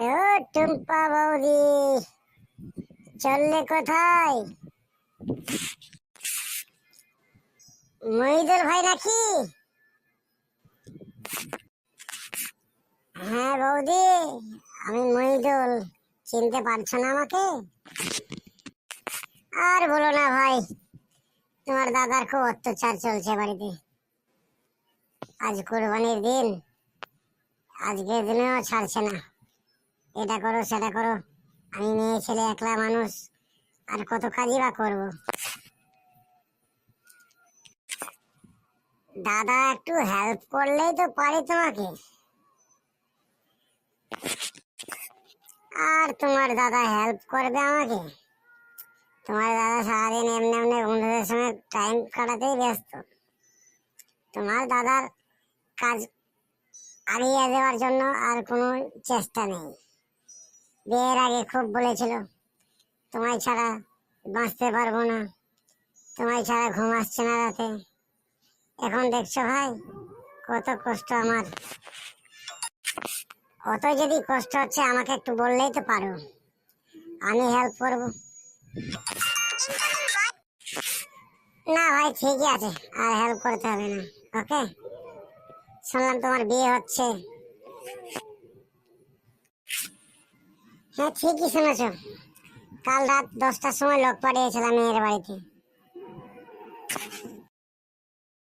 ও টুম্পা বৌদি, চললে কোথায়? মহিদুল ভাই নাকি? হ্যাঁ বৌদি, আমি মহিদুল। চিনতে পারছো না আমাকে? আর বলো না ভাই, তোমার দাদার খুব অত্যাচার চলছে বাড়িতে। আজ কোরবানির দিন, আজকের দিনেও ছাড়ছে না। এটা করো সেটা করো, আমি মেয়ে ছেলে একলা মানুষ, আর কত কাজই বা করবো। দাদা একটু হেল্প করলেই তো পারি তোমাকে। আর তোমার দাদা হেল্প করবে আমাকে? তোমার দাদা সারাদিন এমনি এমনি বন্ধুদের সঙ্গে টাইম কাটাতেই ব্যস্ত। তোমার দাদার কাজ আগিয়ে দেওয়ার জন্য আর কোনো চেষ্টা নেই। বিয়ের আগে খুব বলেছিল তোমায় ছাড়া বাঁচতে পারবো না, তোমায় ছাড়া ঘুম আসছে না রাতে। এখন দেখছো ভাই কত কষ্ট আমার। অত যদি কষ্ট হচ্ছে আমাকে একটু বললেই তো পারো, আমি হেল্প করবো। না ভাই ঠিকই আছে, আর হেল্প করতে হবে না। ওকে, শুনলাম তোমার বিয়ে হচ্ছে। হ্যাঁ ঠিকই শুনেছ, কাল রাত 10টার সময় লোক পাঠিয়েছিলাম মেয়ের বাড়িতে।